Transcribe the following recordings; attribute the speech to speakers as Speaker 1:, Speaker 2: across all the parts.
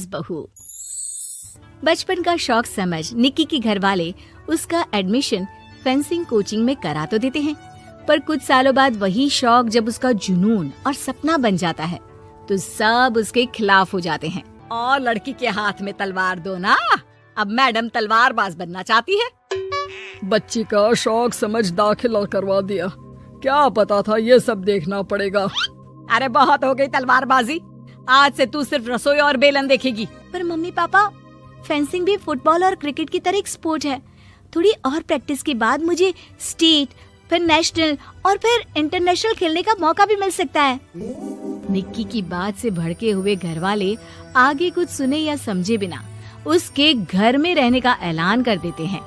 Speaker 1: तलवारबाज बहू। बचपन का शौक समझ निक्की के घर वाले उसका एडमिशन फेंसिंग कोचिंग में करा तो देते हैं, पर कुछ सालों बाद वही शौक जब उसका जुनून और सपना बन जाता है तो सब उसके खिलाफ हो जाते हैं। और लड़की के हाथ में तलवार दो ना, अब मैडम तलवारबाज बनना चाहती है।
Speaker 2: बच्ची का शौक समझ दाखिला करवा दिया, क्या पता था ये सब देखना पड़ेगा।
Speaker 1: अरे बहुत हो गई तलवारबाजी, आज से तू सिर्फ रसोई और बेलन देखेगी। पर मम्मी पापा, फेंसिंग भी फुटबॉल और क्रिकेट की तरह एक स्पोर्ट है। थोड़ी और प्रैक्टिस के बाद मुझे स्टेट, फिर नेशनल और फिर इंटरनेशनल खेलने का मौका भी मिल सकता है। निक्की की बात से भड़के हुए घर वाले आगे कुछ सुने या समझे बिना उसके घर में रहने का ऐलान कर देते हैं,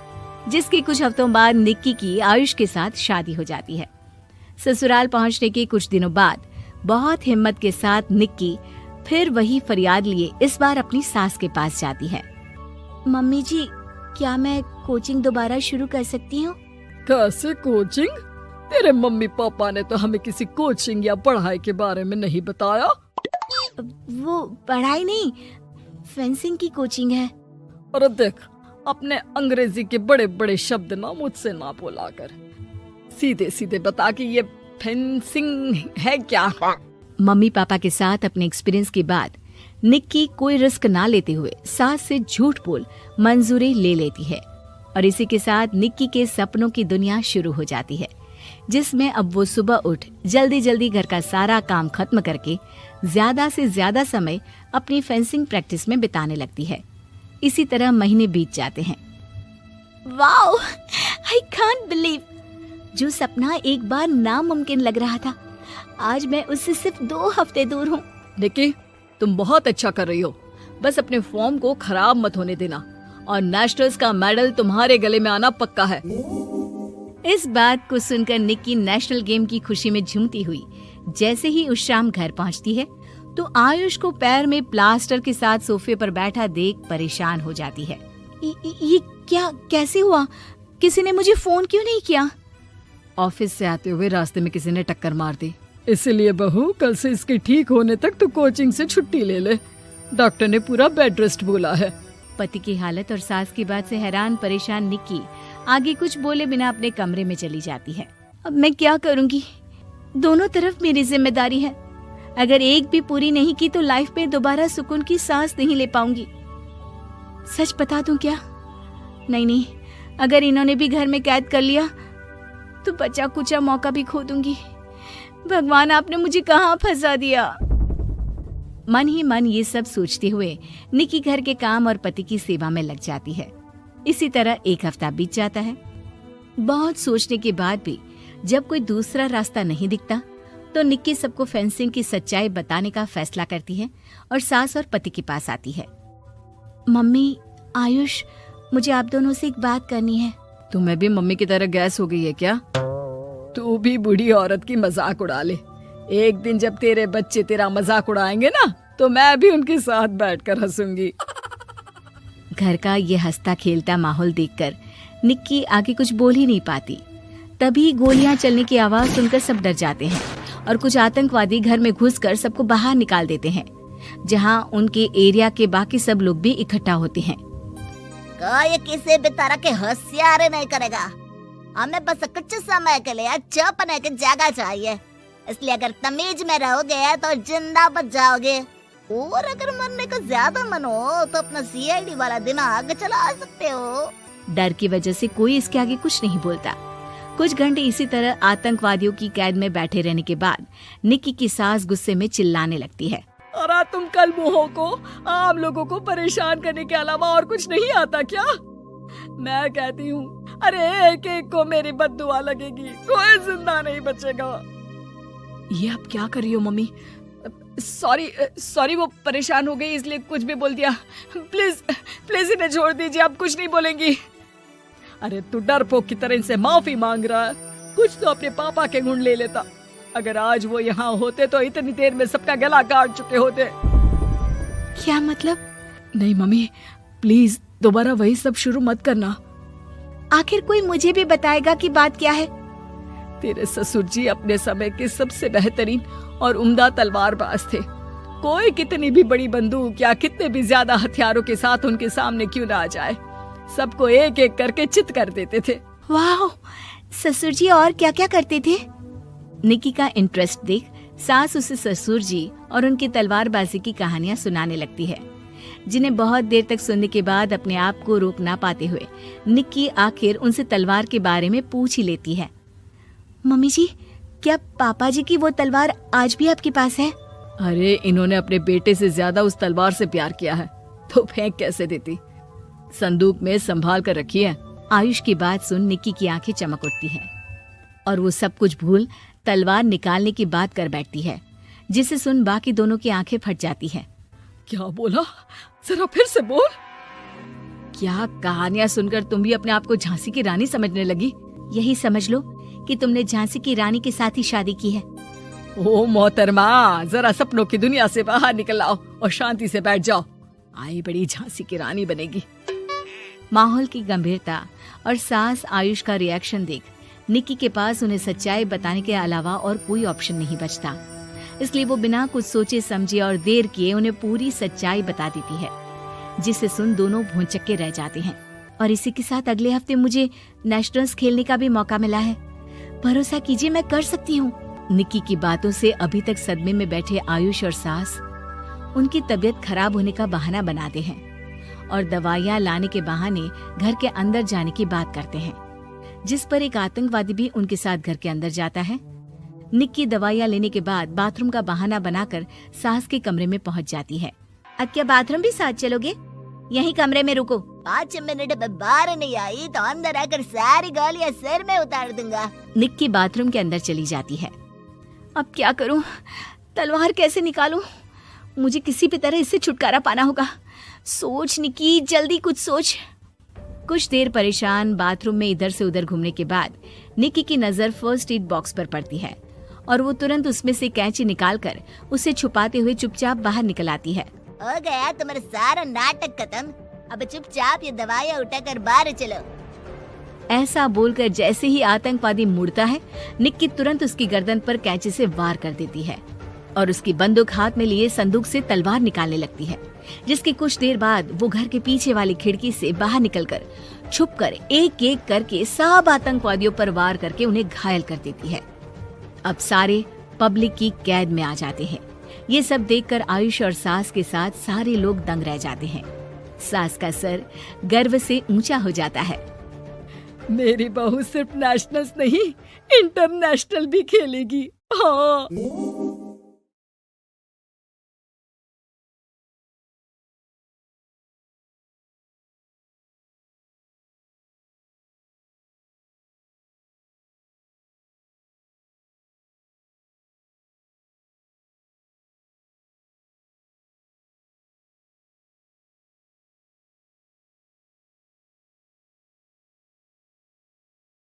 Speaker 1: जिसके कुछ हफ्तों बाद निक्की की आयुष के साथ शादी हो जाती है। ससुराल पहुंचने के कुछ दिनों बाद बहुत हिम्मत के साथ निक्की फिर वही फरियाद लिए इस बार अपनी सास के पास जाती है। मम्मी जी, क्या मैं कोचिंग दोबारा शुरू कर सकती हूँ?
Speaker 2: कैसे कोचिंग? तेरे मम्मी पापा ने तो हमें किसी कोचिंग या पढ़ाई के बारे में नहीं बताया।
Speaker 1: वो पढ़ाई नहीं, फेंसिंग की कोचिंग है।
Speaker 2: अरे देख, अपने अंग्रेजी के बड़े बड़े शब्द ना मुझसे ना बोला कर, सीधे सीधे बता कि ये फेंसिंग है क्या।
Speaker 1: मम्मी पापा के साथ अपने एक्सपीरियंस के बाद निक्की कोई रिस्क ना लेते हुए सास से झूठ बोल मंजूरी ले लेती है, और इसी के साथ निक्की के सपनों की दुनिया शुरू हो जाती है, जिसमें अब वो सुबह उठ जल्दी जल्दी घर का सारा काम खत्म करके ज्यादा से ज्यादा समय अपनी फेंसिंग प्रैक्टिस में बिताने लगती है। इसी तरह महीने बीत जाते हैं। वाओ, आई कांट बिलीव, जो सपना एक बार नामुमकिन लग रहा था, आज मैं उससे सिर्फ 2 हफ्ते दूर हूँ।
Speaker 2: निक्की, तुम बहुत अच्छा कर रही हो, बस अपने फॉर्म को खराब मत होने देना, और नेशनल्स का मेडल तुम्हारे गले में आना पक्का है।
Speaker 1: इस बात को सुनकर निक्की नेशनल गेम की खुशी में झूमती हुई जैसे ही उस शाम घर पहुंचती है तो आयुष को पैर में प्लास्टर के साथ सोफे पर बैठा देख परेशान हो जाती है। ये क्या, कैसे हुआ? किसी ने मुझे फोन क्यों नहीं किया?
Speaker 2: ऑफिस से आते हुए रास्ते में किसी ने टक्कर मार दी, इसलिए बहू कल से इसके ठीक होने तक तू कोचिंग से छुट्टी ले ले, डॉक्टर ने पूरा बेड रेस्ट बोला है।
Speaker 1: पति की हालत और सास की बात से हैरान परेशान निक्की आगे कुछ बोले बिना अपने कमरे में चली जाती है। अब मैं क्या करूंगी? दोनों तरफ मेरी जिम्मेदारी है, अगर एक भी पूरी नहीं की तो लाइफ में दोबारा सुकून की सांस नहीं ले पाऊंगी। सच बता दूं क्या? नहीं, अगर इन्होंने भी घर में कैद कर लिया तो बचा कुचा मौका भी खो दूंगी। भगवान, आपने मुझे कहाँ फंसा दिया। मन ही मन ये सब सोचते हुए निक्की घर के काम और पति की सेवा में लग जाती है। इसी तरह 1 हफ्ता बीत जाता है। बहुत सोचने के बाद भी जब कोई दूसरा रास्ता नहीं दिखता तो निक्की सबको फेंसिंग की सच्चाई बताने का फैसला करती है और सास और पति के पास आती है। मम्मी, आयुष, मुझे आप दोनों से एक बात करनी है।
Speaker 2: तुम्हें भी मम्मी की तरह गैस हो गई है क्या? तू भी बूढ़ी औरत की मजाक उड़ा ले। एक दिन जब तेरे बच्चे तेरा मजाक उड़ाएंगे ना तो मैं भी उनके साथ बैठकर हंसूंगी।
Speaker 1: घर का ये हंसता खेलता माहौल देखकर निक्की आगे कुछ बोल ही नहीं पाती। तभी गोलियां चलने की आवाज सुनकर सब डर जाते हैं और कुछ आतंकवादी घर में घुसकर सबको बाहर निकाल देते हैं, जहां उनके एरिया के बाकी सब लोग भी इकट्ठा होते हैं।
Speaker 3: कोई किसी भी तरह के होशियारी नहीं करेगा, हमें बस कुछ समय के लिए चुप रहने की जगह चाहिए, इसलिए अगर तमीज में रहोगे तो जिंदा बच जाओगे, और अगर मरने का ज्यादा मन हो तो अपना सीआईडी वाला दिमाग चला सकते हो।
Speaker 1: डर की वजह से कोई इसके आगे कुछ नहीं बोलता। कुछ घंटे इसी तरह आतंकवादियों की कैद में बैठे रहने के बाद निक्की की सास गुस्से में चिल्लाने लगती है।
Speaker 2: अरे तुम कल मुँहों को आम लोगों को परेशान करने के अलावा और कुछ नहीं आता क्या? मैं कहती हूँ, अरे एक एक को मेरी बद्दुआ लगेगी, कोई जिंदा नहीं बचेगा। ये आप क्या कर रही हो मम्मी? सॉरी, वो परेशान हो गई इसलिए कुछ भी बोल दिया। प्लीज इन्हें छोड़ दीजिए, आप कुछ नहीं बोलेंगी। अरे तू डरपोक की तरह इनसे माफी मांग रहा है, कुछ तो अपने पापा के गुण ले लेता। अगर आज वो यहाँ होते तो इतनी देर में सबका गला काट चुके होते।
Speaker 1: क्या मतलब?
Speaker 2: नहीं मम्मी, प्लीज दोबारा वही सब शुरू मत करना।
Speaker 1: आखिर कोई मुझे भी बताएगा कि बात क्या है।
Speaker 2: तेरे ससुर जी अपने समय के सबसे बेहतरीन और उम्दा तलवारबाज थे। कोई कितनी भी बड़ी बंदूक या कितने भी ज्यादा हथियारों के साथ उनके सामने क्यों ना आ जाए, सबको एक एक करके चित कर देते थे।
Speaker 1: वाह, ससुर जी और क्या क्या करते थे? निक्की का इंटरेस्ट देख सास उसे ससुर जी और उनकी तलवारबाजी की कहानियां सुनाने लगती है, जिन्हें बहुत देर तक सुनने के बाद अपने आप को रोक ना पाते हुए निक्की आखिर उनसे तलवार के बारे में पूछ ही लेती है। मम्मी जी, क्या पापा जी की वो तलवार आज भी आपके पास है?
Speaker 2: अरे इन्होंने अपने बेटे से ज्यादा उस तलवार से प्यार किया है तो फेंक कैसे देती, संदूक में संभाल कर रखी है।
Speaker 1: आयुष की बात सुन निक्की की आंखें चमक उठती हैं और वो सब कुछ भूल तलवार निकालने की बात कर बैठती है, जिसे सुन बाकी दोनों की आंखें फट जाती हैं।
Speaker 2: क्या बोला, जरा फिर से बोल।
Speaker 1: क्या कहानियां सुनकर तुम भी अपने आप को झांसी की रानी समझने लगी? यही समझ लो कि तुमने झांसी की रानी के साथ ही शादी की है।
Speaker 2: ओ मोहतरमा, जरा सपनों की दुनिया से बाहर निकल आओ और शांति से बैठ जाओ, आई बड़ी झांसी की रानी बनेगी।
Speaker 1: माहौल की गंभीरता और सास आयुष का रिएक्शन देख निक्की के पास उन्हें सच्चाई बताने के अलावा और कोई ऑप्शन नहीं बचता, इसलिए वो बिना कुछ सोचे समझे और देर किए उन्हें पूरी सच्चाई बता देती है, जिसे सुन दोनों भौंचक्के रह जाते हैं। और इसी के साथ अगले हफ्ते मुझे नेशनल्स खेलने का भी मौका मिला है, भरोसा कीजिए मैं कर सकती हूँ। निक्की की बातों से अभी तक सदमे में बैठे आयुष और सास उनकी तबीयत खराब होने का बहाना बनाते हैं और दवाइयाँ लाने के बहाने घर के अंदर जाने की बात करते हैं, जिस पर एक आतंकवादी भी उनके साथ घर के अंदर जाता है। निक्की दवाइयाँ लेने के बाद बाथरूम का बहाना बनाकर सास के कमरे में पहुंच जाती है। अब क्या बाथरूम भी साथ चलोगे? यही कमरे में रुको।
Speaker 3: 5 मिनट में बाहर नहीं आई तो अंदर आकर सारी गालियां सिर में उतार दूंगा।
Speaker 1: निक्की बाथरूम के अंदर चली जाती है। अब क्या करूं? तलवार कैसे निकालूं? मुझे किसी भी तरह इससे छुटकारा पाना होगा। सोच निक्की, जल्दी कुछ सोच। कुछ देर परेशान बाथरूम में इधर से उधर घूमने के बाद निक्की की नजर फर्स्ट एड बॉक्स पर पड़ती है और वो तुरंत उसमें से कैंची निकालकर उसे छुपाते हुए चुपचाप बाहर निकल आती है।
Speaker 3: हो गया तुम्हारा सारा नाटक खत्म, अब चुपचाप ये दवाइयाँ उठाकर बाहर चलो।
Speaker 1: ऐसा बोलकर जैसे ही आतंकवादी मुड़ता है, निक्की तुरंत उसकी गर्दन पर कैंची से वार कर देती है और उसकी बंदूक हाथ में लिए संदूक से तलवार निकालने लगती है, जिसके कुछ देर बाद वो घर के पीछे वाली खिड़की से बाहर निकलकर छुपकर एक एक करके सब आतंकवादियों पर वार करके उन्हें घायल कर देती है। अब सारे पब्लिक की कैद में आ जाते हैं। ये सब देखकर आयुष और सास के साथ सारे लोग दंग रह जाते हैं। सास का सर गर्व से ऊंचा हो जाता है।
Speaker 2: मेरी बहू सिर्फ नेशनल्स नहीं, इंटरनेशनल भी खेलेगी। हाँ।